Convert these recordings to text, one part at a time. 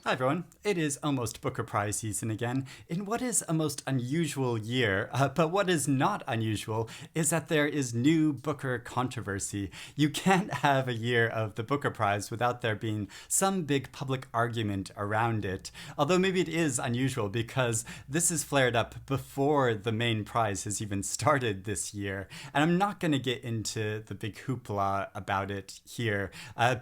Hi everyone, it is almost Booker Prize season again, in what is a most unusual year, but what is not unusual is that there is new Booker controversy. You can't have a year of the Booker Prize without there being some big public argument around it, although maybe it is unusual because this is flared up before the main prize has even started this year, and I'm not going to get into the big hoopla about it here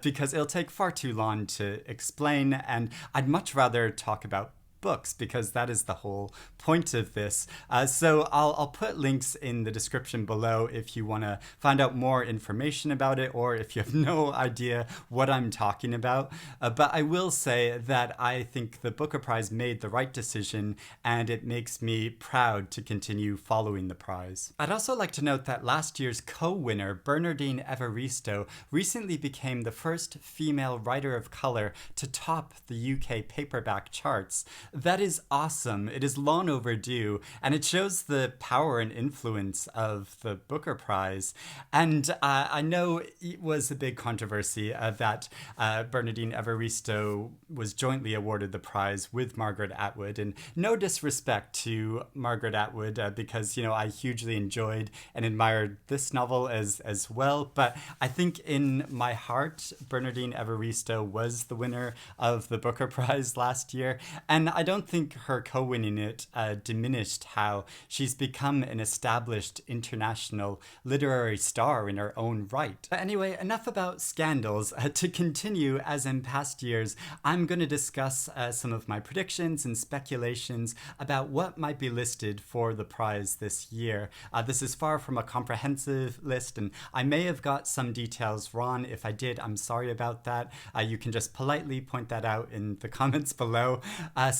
because it'll take far too long to explain, and I'd much rather talk about books because that is the whole point of this. So I'll put links in the description below if you want to find out more information about it or if you have no idea what I'm talking about. But I will say that I think the Booker Prize made the right decision and it makes me proud to continue following the prize. I'd also like to note that last year's co-winner, Bernardine Evaristo, recently became the first female writer of color to top the UK paperback charts. That is awesome. It is long overdue, and it shows the power and influence of the Booker Prize. And I know it was a big controversy that Bernardine Evaristo was jointly awarded the prize with Margaret Atwood. And no disrespect to Margaret Atwood, because, you know, I hugely enjoyed and admired this novel as well. But I think in my heart, Bernardine Evaristo was the winner of the Booker Prize last year. And I don't think her co-winning it diminished how she's become an established international literary star in her own right. But anyway, enough about scandals. To continue, as in past years, I'm going to discuss some of my predictions and speculations about what might be listed for the prize this year. This is far from a comprehensive list, and I may have got some details wrong. If I did, I'm sorry about that. You can just politely point that out in the comments below.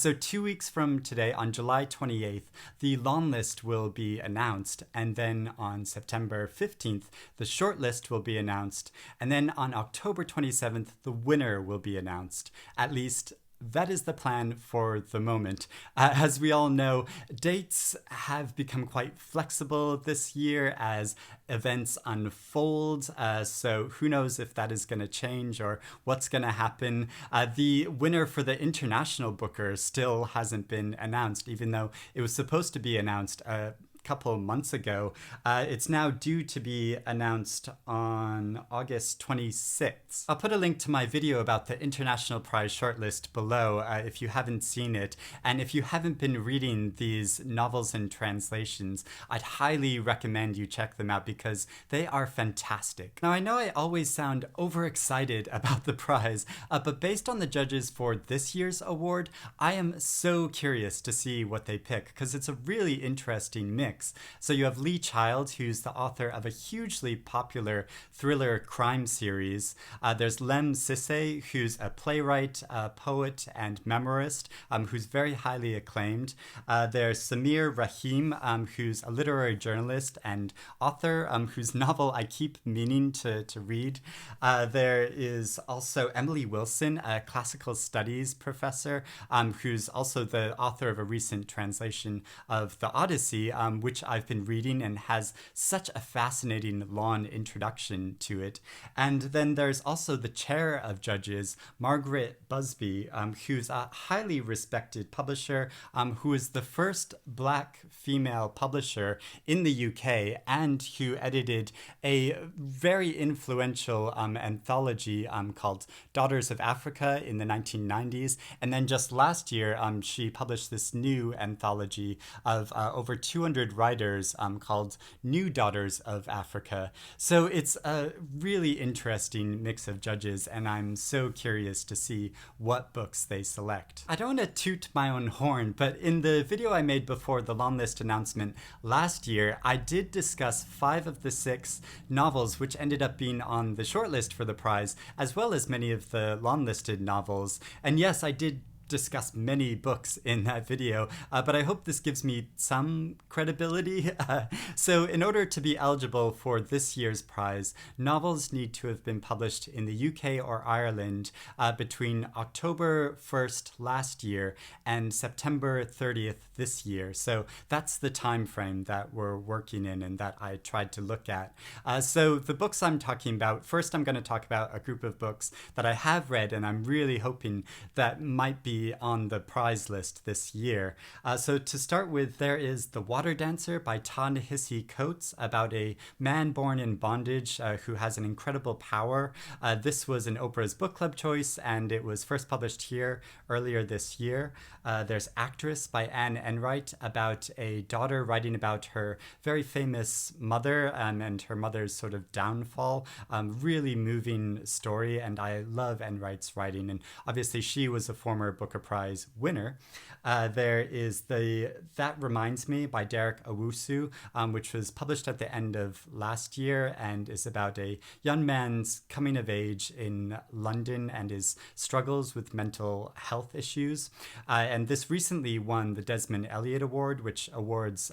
So 2 weeks from today, on July 28th, the Longlist will be announced, and then on September 15th, the Shortlist will be announced, and then on October 27th, the winner will be announced. At least that is the plan for the moment. As we all know, dates have become quite flexible this year as events unfold, so who knows if that is going to change or what's going to happen. The winner for the International Booker still hasn't been announced, even though it was supposed to be announced couple months ago. It's now due to be announced on August 26th. I'll put a link to my video about the International Prize shortlist below if you haven't seen it, and if you haven't been reading these novels and translations, I'd highly recommend you check them out because they are fantastic. Now, I know I always sound overexcited about the prize, but based on the judges for this year's award, I am so curious to see what they pick because it's a really interesting mix. So you have Lee Child, who's the author of a hugely popular thriller crime series. There's Lem Sisse, who's a playwright, poet, and memoirist, who's very highly acclaimed. There's Samir Rahim, who's a literary journalist and author, whose novel I keep meaning to read. There is also Emily Wilson, a classical studies professor, who's also the author of a recent translation of the Odyssey, which I've been reading and has such a fascinating long introduction to it. And then there's also the chair of judges, Margaret Busby, who's a highly respected publisher, who is the first Black female publisher in the UK and who edited a very influential anthology called Daughters of Africa in the 1990s. And then just last year, she published this new anthology of over 200 writers called New Daughters of Africa. So it's a really interesting mix of judges, and I'm so curious to see what books they select. I don't want to toot my own horn, but in the video I made before the Longlist announcement last year, I did discuss 5 of the 6 novels which ended up being on the shortlist for the prize, as well as many of the long-listed novels. And yes, I did discuss many books in that video, but I hope this gives me some credibility. So in order to be eligible for this year's prize, novels need to have been published in the UK or Ireland between October 1st last year and September 30th this year. So that's the time frame that we're working in and that I tried to look at. So the books I'm talking about, first I'm going to talk about a group of books that I have read and I'm really hoping that might be on the prize list this year. So to start with, there is The Water Dancer by Ta-Nehisi Coates, about a man born in bondage who has an incredible power. This was an Oprah's Book Club choice and it was first published here earlier this year. There's Actress by Anne Enright, about a daughter writing about her very famous mother and her mother's sort of downfall. Really moving story, and I love Enright's writing, and obviously she was a former Booker Prize winner. There is That Reminds Me by Derek Owusu, which was published at the end of last year and is about a young man's coming of age in London and his struggles with mental health issues. And this recently won the Desmond Elliott Award, which awards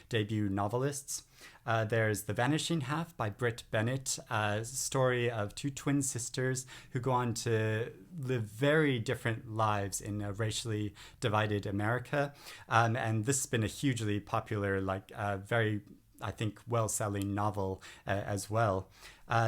debut novelists. There's The Vanishing Half by Brit, Bennett, a story of two twin sisters who go on to live very different lives in a racially divided America. And this has been a hugely popular, very, I think, well-selling novel as well.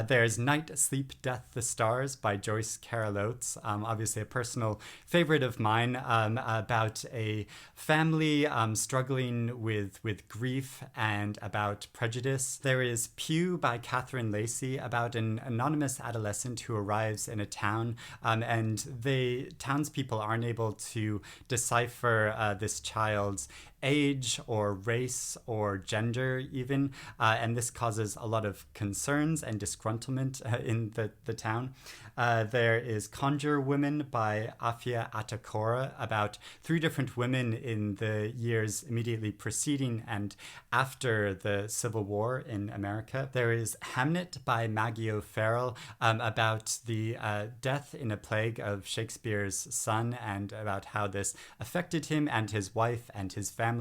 There's Night, Sleep, Death, the Stars by Joyce Carol Oates, obviously a personal favorite of mine, about a family struggling with grief and about prejudice. There is Pew by Catherine Lacey, about an anonymous adolescent who arrives in a town and the townspeople aren't able to decipher this child's age or race or gender even, and this causes a lot of concerns and disgruntlement in the town. There is Conjure Women by Afia Atakora, about three different women in the years immediately preceding and after the Civil War in America. There is Hamnet by Maggie O'Farrell, about the death in a plague of Shakespeare's son and about how this affected him and his wife and his family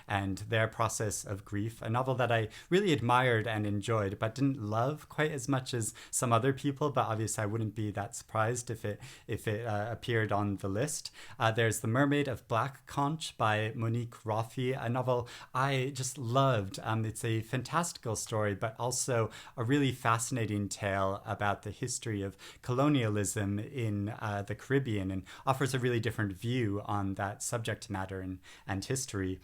and their process of grief. A novel that I really admired and enjoyed, but didn't love quite as much as some other people, but obviously I wouldn't be that surprised if it appeared on the list. There's The Mermaid of Black Conch by Monique Roffey, a novel I just loved. It's a fantastical story, but also a really fascinating tale about the history of colonialism in the Caribbean, and offers a really different view on that subject matter and history.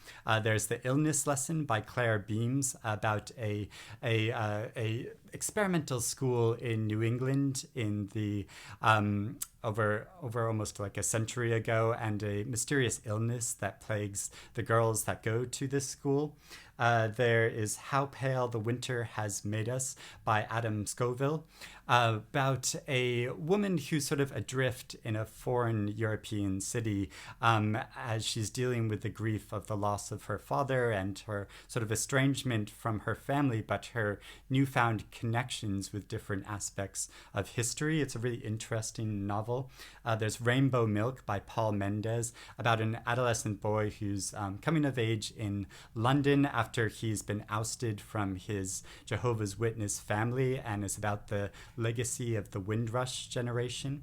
There's The Illness Lesson by Claire Beams, about a experimental school in New England in the over almost like a century ago, and a mysterious illness that plagues the girls that go to this school. There is How Pale the Winter Has Made Us by Adam Scoville, about a woman who's sort of adrift in a foreign European city as she's dealing with the grief of the loss of her father and her sort of estrangement from her family, but her newfound connections with different aspects of history. It's a really interesting novel. There's Rainbow Milk by Paul Mendez, about an adolescent boy who's coming of age in London after he's been ousted from his Jehovah's Witness family, and is about the legacy of the Windrush generation.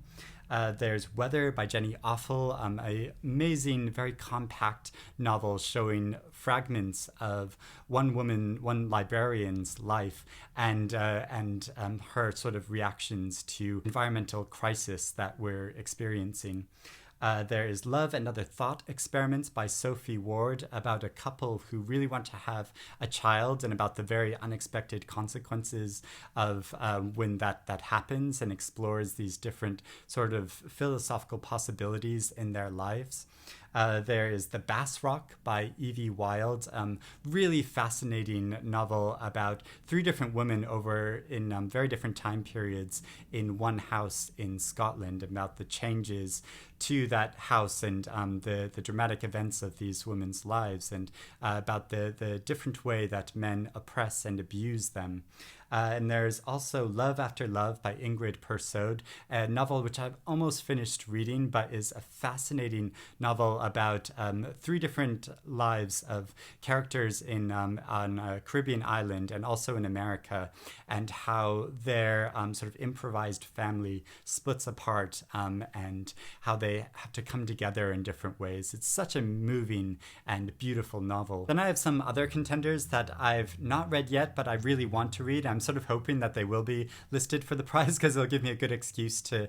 There's Weather by Jenny Offel, an amazing, very compact novel showing fragments of one librarian's life and her sort of reactions to environmental crisis that we're experiencing. There is Love and Other Thought Experiments by Sophie Ward, about a couple who really want to have a child and about the very unexpected consequences of when that happens, and explores these different sort of philosophical possibilities in their lives. There is The Bass Rock by Evie Wild, really fascinating novel about three different women over in very different time periods in one house in Scotland, about the changes to that house and the dramatic events of these women's lives, and about the different way that men oppress and abuse them. And there's also Love After Love by Ingrid Persaud, a novel which I've almost finished reading, but is a fascinating novel about three different lives of characters on a Caribbean island and also in America, and how their sort of improvised family splits apart and how they have to come together in different ways. It's such a moving and beautiful novel. Then I have some other contenders that I've not read yet, but I really want to read. I'm sort of hoping that they will be listed for the prize because it'll give me a good excuse to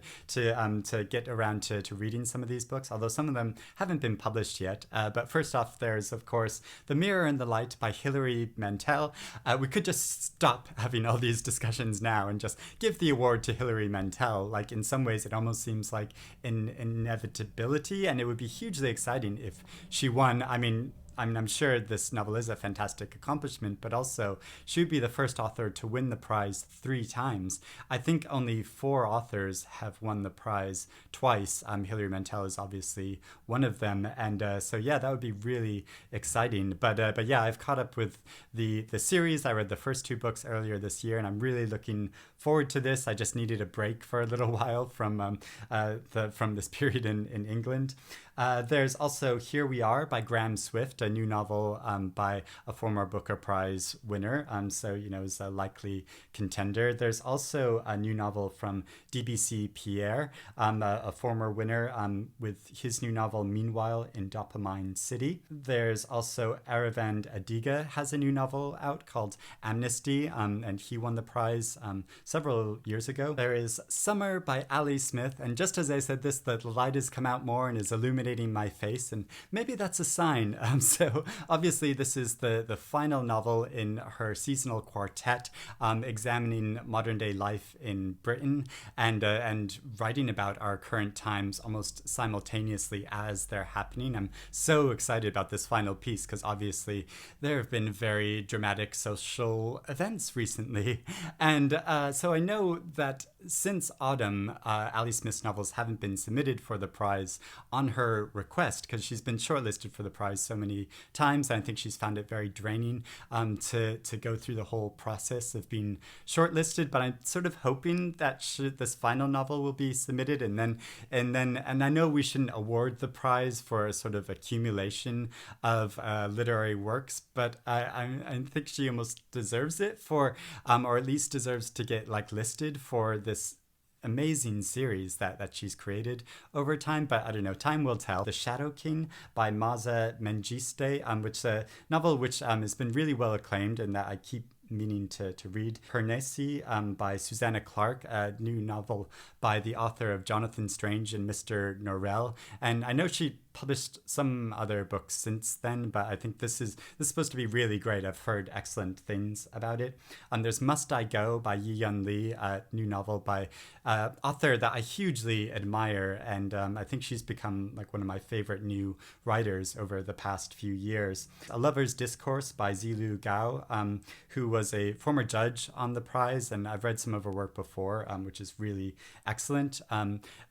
get around to reading some of these books, although some of them haven't been published yet. But first off, there's, of course, The Mirror and the Light by Hilary Mantel. We could just stop having all these discussions now and just give the award to Hilary Mantel. Like, in some ways, it almost seems like an inevitability, and it would be hugely exciting if she won. I mean, I'm sure this novel is a fantastic accomplishment, but also she would be the first author to win the prize 3 times. I think only 4 authors have won the prize twice. Hilary Mantel is obviously one of them, and so yeah, that would be really exciting. But yeah, I've caught up with the series. I read the first 2 books earlier this year, and I'm really looking forward to this. I just needed a break for a little while from this period in England. There's also Here We Are by Graham Swift, a new novel by a former Booker Prize winner, so is a likely contender. There's also a new novel from DBC Pierre, a former winner, with his new novel Meanwhile in Dopamine City. There's also Aravand Adiga has a new novel out called Amnesty, and he won the prize several years ago. There is Summer by Ali Smith, and just as I said this, the light has come out more and is illuminating my face, and maybe that's a sign. So obviously this is the final novel in her seasonal quartet, examining modern day life in Britain and writing about our current times almost simultaneously as they're happening. I'm so excited about this final piece because obviously there have been very dramatic social events recently, and so I know that since autumn, Ali Smith's novels haven't been submitted for the prize on her request because she's been shortlisted for the prize so many times. And I think she's found it very draining to go through the whole process of being shortlisted. But I'm sort of hoping that this final novel will be submitted, and I know we shouldn't award the prize for a sort of accumulation of literary works, but I think she almost deserves it for, or at least deserves to get listed for this amazing series that she's created over time. But I don't know, time will tell. The Shadow King by MAAZA MENGISTE, which is a novel which has been really well acclaimed and that I keep meaning to read. PIRANESI by Susanna Clarke, a new novel by the author of Jonathan Strange and Mr. Norrell. And I know she published some other books since then, but I think this is supposed to be really great. I've heard excellent things about it. There's Must I Go by Yi-Yun Lee, a new novel by author that I hugely admire, and I think she's become one of my favorite new writers over the past few years. A Lover's Discourse by Zilu Gao, who was a former judge on the prize, and I've read some of her work before, which is really excellent.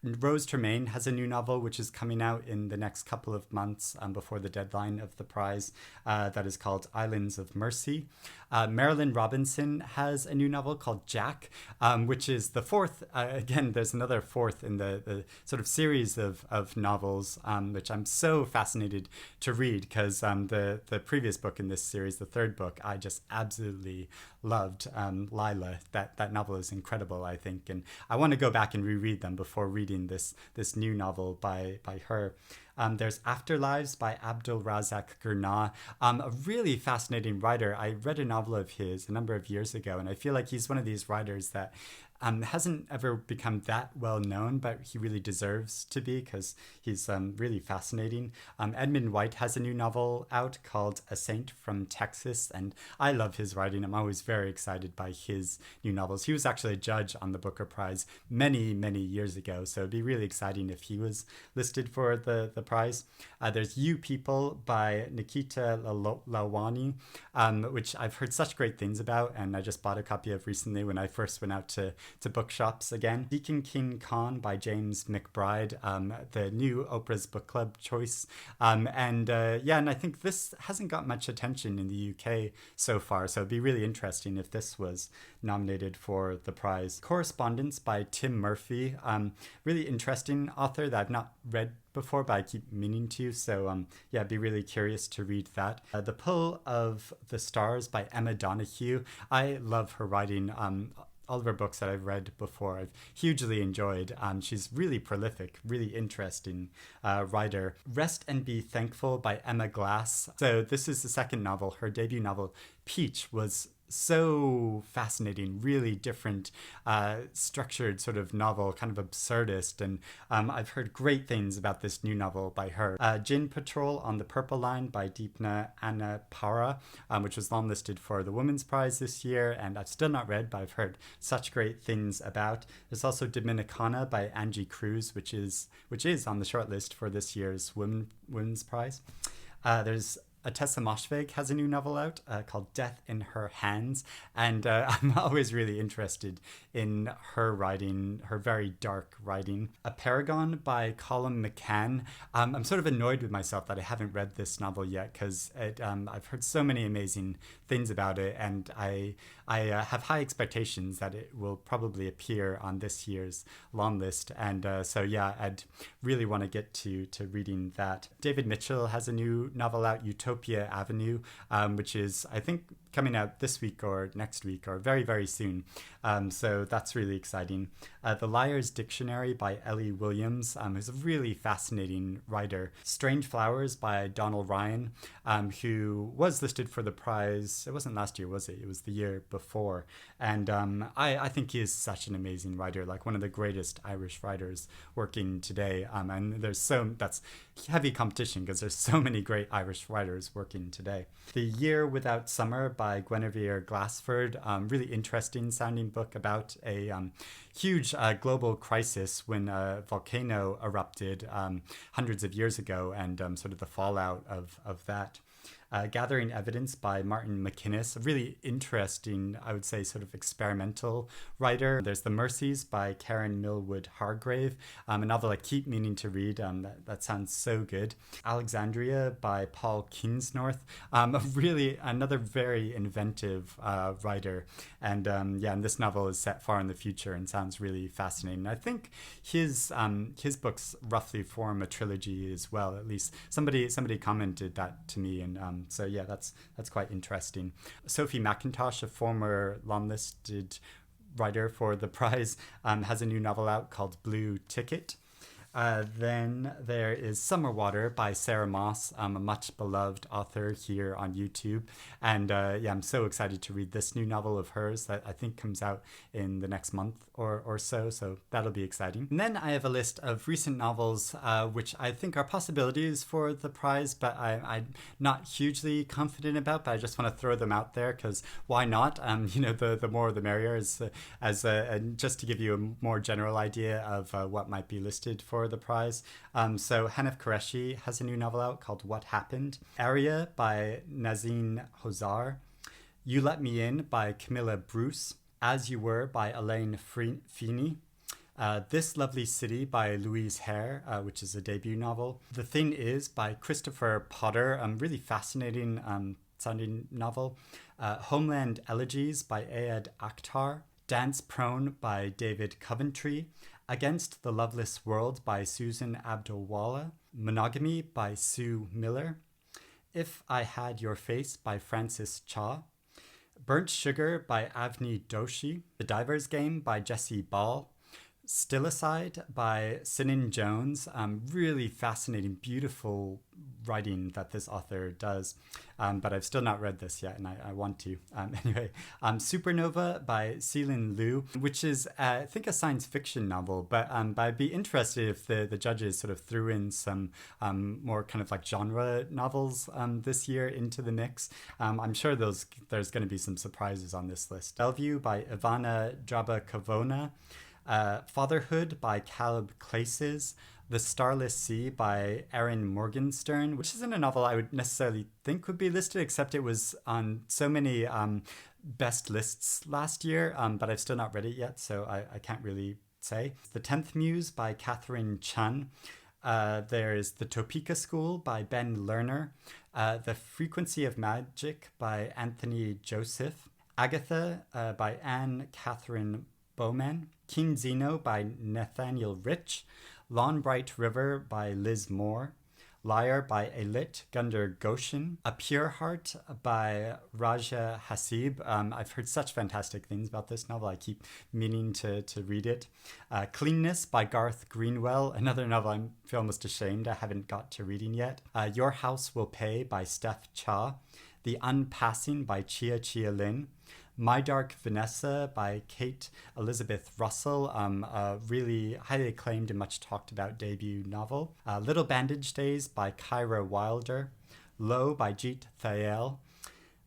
Rose Tremaine has a new novel which is coming out in the next couple of months before the deadline of the prize, that is called Islands of Mercy. Marilyn Robinson has a new novel called Jack, which is the 4th, again, there's another 4th in the sort of series of novels, which I'm so fascinated to read because the previous book in this series, the 3rd book, I just absolutely loved. Lila, that novel is incredible, I think, and I want to go back and reread them before reading this new novel by her. There's Afterlives by Abdul Razak Gurnah, a really fascinating writer. I read a novel of his a number of years ago, and I feel like he's one of these writers that hasn't ever become that well known, but he really deserves to be because he's really fascinating. Edmund White has a new novel out called A Saint from Texas, and I love his writing. I'm always very excited by his new novels. He was actually a judge on the Booker Prize many, many years ago, so it'd be really exciting if he was listed for the prize. There's You People by Nikita Lawani, which I've heard such great things about, and I just bought a copy of recently when I first went out to to bookshops again. Deacon King Khan by James McBride, the new Oprah's Book Club choice. And I think this hasn't got much attention in the UK so far, so it'd be really interesting if this was nominated for the prize. Correspondence by Tim Murphy, really interesting author that I've not read before, but I keep meaning to, so I'd be really curious to read that. The Pull of the Stars by Emma Donoghue. I love her writing. All of her books that I've read before, I've hugely enjoyed. She's really prolific, really interesting writer. Rest and Be Thankful by Emma Glass. So this is the second novel. Her debut novel, Peach, was so fascinating, really different, structured sort of novel, kind of absurdist, and I've heard great things about this new novel by her. Gin Patrol on the Purple Line by Deepna Annapara, which was longlisted for the Women's Prize this year, and I've still not read, but I've heard such great things about. There's also Dominicana by Angie Cruz, which is on the shortlist for this year's Women's Prize. There's Tessa Moshfegh has a new novel out called Death in Her Hands, and I'm always really interested in her writing, her very dark writing. A Paragon by Colum McCann. I'm sort of annoyed with myself that I haven't read this novel yet, because I've heard so many amazing things about it, and I have high expectations that it will probably appear on this year's long list, and I'd really want to get to reading that. David Mitchell has a new novel out, Utopia Avenue, which is, I think, coming out this week or next week or very, very soon. So that's really exciting. The Liar's Dictionary by Ellie Williams, who's a really fascinating writer. Strange Flowers by Donald Ryan, who was listed for the prize. It wasn't last year, was it? It was the year before. And I think he is such an amazing writer, like one of the greatest Irish writers working today. And that's heavy competition because there's so many great Irish writers working today. The Year Without Summer by Guinevere Glassford, really interesting sounding book about a huge global crisis when a volcano erupted hundreds of years ago, and sort of the fallout of that. Gathering Evidence by Martin McInnes, a really interesting, I would say, sort of experimental writer. There's The Mercies by Karen Millwood Hargrave, a novel I keep meaning to read. That sounds so good. Alexandria by Paul Kingsnorth, really another very inventive writer. And and this novel is set far in the future and sounds really fascinating. I think his books roughly form a trilogy as well. At least somebody commented that to me, and that's quite interesting. Sophie McIntosh, a former longlisted writer for the prize, has a new novel out called Blue Ticket. Then there is Summer Water by Sarah Moss, a much beloved author here on YouTube. And I'm so excited to read this new novel of hers that I think comes out in the next month or so that'll be exciting. And then I have a list of recent novels which I think are possibilities for the prize, but I'm not hugely confident about, but I just want to throw them out there because why not? The more the merrier, just to give you a more general idea of what might be listed for the prize. So Hanif Qureshi has a new novel out called What Happened. Area by Nazine Hozar. You Let Me In by Camilla Bruce. As You Were by Elaine Feeney. This Lovely City by Louise Hare, which is a debut novel. The Thing Is by Christopher Potter, a really fascinating sounding novel. Homeland Elegies by AKHTAR. Dance Prone by David Coventry. Against the Loveless World by Susan Abdulwala. Monogamy by Sue Miller. If I Had Your Face by Francis Cha. Burnt Sugar by Avni Doshi. The Diver's Game by Jesse Ball. Stillicide by Cynan Jones. Really fascinating, beautiful writing that this author does. But I've still not read this yet, and I want to. Anyway, Supernova by Celine Liu, which is, I think, a science fiction novel. But I'd be interested if the judges sort of threw in some more kind of like genre novels this year into the mix. I'm sure there's going to be some surprises on this list. Bellevue by Ivana Drabakavona. Fatherhood by Caleb Clases. The Starless Sea by Erin Morgenstern, which isn't a novel I would necessarily think would be listed, except it was on so many best lists last year, but I've still not read it yet, so I can't really say. The 10th Muse by Catherine Chun. There's The TOPEKA School by Ben Lerner. The Frequency of Magic by Anthony Joseph. Agatha by Anne Catherine Bowman. King Zeno by Nathaniel Rich. Lawn Bright River by Liz Moore. Liar by Elit Gunder Goshen. A Pure Heart by Raja Hasib. I've heard such fantastic things about this novel. I keep meaning to read it. Cleanness by Garth Greenwell. Another novel I feel almost ashamed I haven't got to reading yet. Your House Will Pay by Steph Cha. The Unpassing by Chia Chia Lin. My Dark Vanessa by Kate Elizabeth Russell, a really highly acclaimed and much talked about debut novel. Little Bandage Days by Kyra Wilder. Low by Jeet Thayel.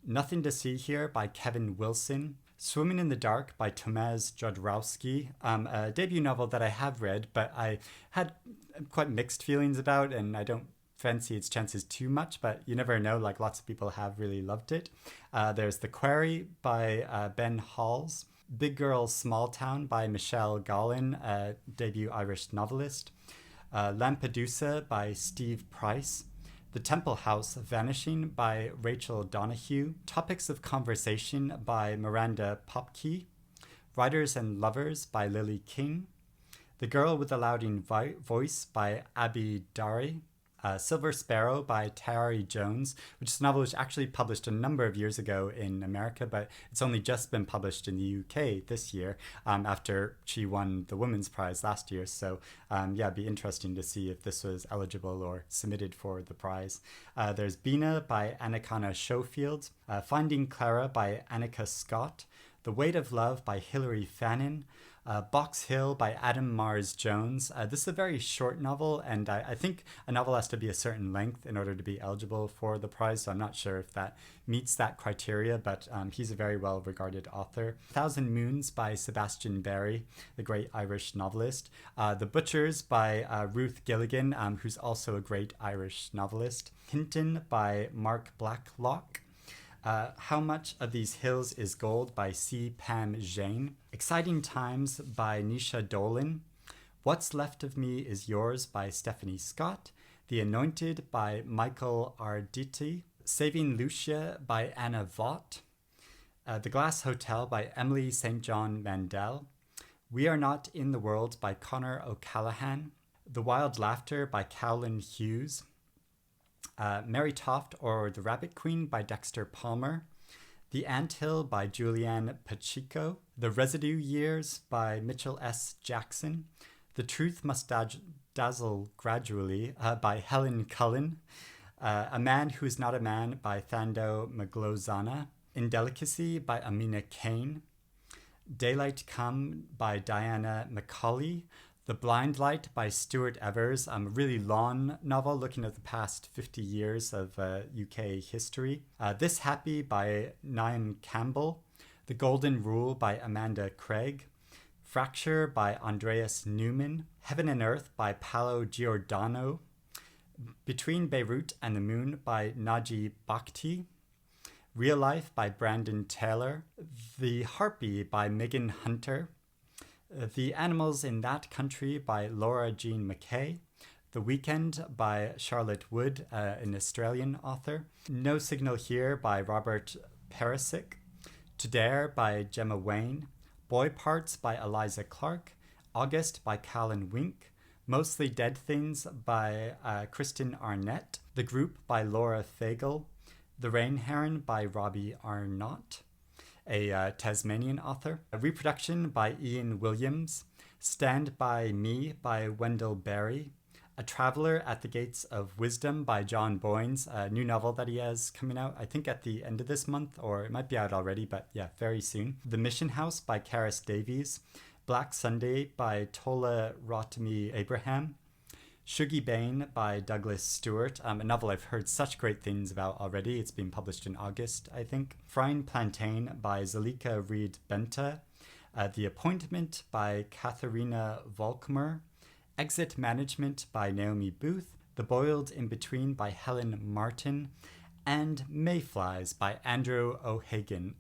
Nothing to See Here by Kevin Wilson. Swimming in the Dark by Tomasz Jodorowsky, a debut novel that I have read, but I had quite mixed feelings about, and I don't fancy its chances too much, but you never know, like lots of people have really loved it. There's The Quarry by Ben Halls. Big Girl Small Town by Michelle Gollin, a debut Irish novelist. Lampedusa by Steve Price. The Temple House Vanishing by Rachel Donahue. Topics of Conversation by Miranda Popke. Writers and Lovers by Lily King. The Girl with the Louding Voice by Abby Dari. Silver Sparrow by Tari Jones, which is a novel which actually published a number of years ago in America, but it's only just been published in the UK this year after she won the Women's Prize last year. So it'd be interesting to see if this was eligible or submitted for the prize. There's Bina by Anakana Schofield. Finding Clara by Annika Scott. The Weight of Love by Hilary Fannin. Box Hill by Adam Mars Jones. This is a very short novel, and I think a novel has to be a certain length in order to be eligible for the prize, so I'm not sure if that meets that criteria, but he's a very well-regarded author. Thousand Moons by Sebastian Barry, the great Irish novelist. The Butchers by Ruth Gilligan, who's also a great Irish novelist. Hinton by Mark Blacklock. How Much of These Hills is Gold by C. Pam Jane. Exciting Times by Nisha Dolan. What's Left of Me Is Yours by Stephanie Scott. The Anointed by Michael Arditi. Saving Lucia by Anna Vaught. The Glass Hotel by Emily St. John Mandel. We Are Not in the World by Connor O'Callaghan. The Wild Laughter by Cowlin Hughes. Mary Toft or The Rabbit Queen by Dexter Palmer. The Anthill by Julianne Pacheco. The Residue Years by Mitchell S. Jackson. The Truth Must Dazzle Gradually by Helen Cullen. A Man Who Is Not a Man by Thando Maglozana. Indelicacy by Amina Kane. Daylight Come by Diana Macaulay. The Blind Light by Stuart Evers, a really long novel looking at the past 50 years of UK history. This Happy by Naim Campbell. The Golden Rule by Amanda Craig. Fracture by Andreas Newman. Heaven and Earth by Paolo Giordano. Between Beirut and the Moon by Naji Bhakti. Real Life by Brandon Taylor. The Harpy by Megan Hunter. The Animals in That Country by Laura Jean McKay. The Weekend by Charlotte Wood, an Australian author. No Signal Here by Robert PERIŠIČ. To Dare by Gemma Wayne. Boy Parts by Eliza Clark. August by Callan Wink. Mostly Dead Things by Kristen Arnett. The Group by Laura Fagel. The Rain Heron by Robbie Arnott, a Tasmanian author. A Reproduction by Ian Williams. Stand By Me by Wendell Berry. A Traveller at the Gates of Wisdom by John Boynes, a new novel that he has coming out, I think at the end of this month, or it might be out already, but yeah, very soon. The Mission House by Karis Davies. Black Sunday by Tola Rotimi Abraham. Shuggie Bain by Douglas Stewart, a novel I've heard such great things about already. It's been published in August, I think. Frying Plantain by Zalika Reed Benta. The Appointment by Katharina Volkmer. Exit Management by Naomi Booth, The Boiled in Between by Helen Martin, and Mayflies by Andrew O'Hagan.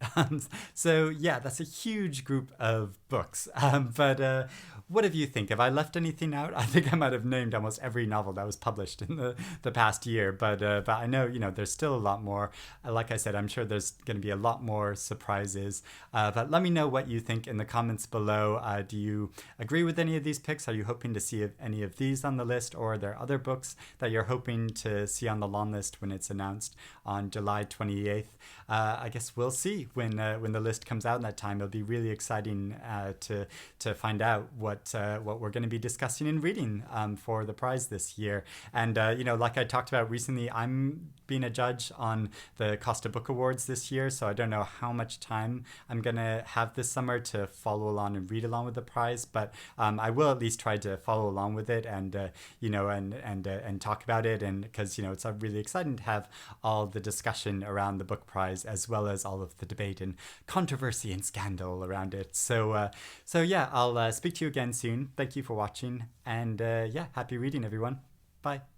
So yeah, that's a huge group of books. But what do you think? Have I left anything out? I think I might have named almost every novel that was published in the past year, but I know, there's still a lot more. Like I said, I'm sure there's going to be a lot more surprises. But let me know what you think in the comments below. Do you agree with any of these picks? Are you hoping to see any of these on the list, or are there other books that you're hoping to see on the long list when it's announced on July 28th? I guess we'll see when the list comes out in that time. It'll be really exciting to find out what we're going to be discussing and reading for the prize this year. And like I talked about recently, I'm being a judge on the Costa Book Awards this year, so I don't know how much time I'm going to have this summer to follow along and read along with the prize, but I will at least try to follow along with it and and talk about it, and because it's really exciting to have all the discussion around the book prize as well as all of the debate and controversy and scandal around it. So yeah, I'll speak to you again soon. Thank you for watching, and yeah, happy reading, everyone. Bye.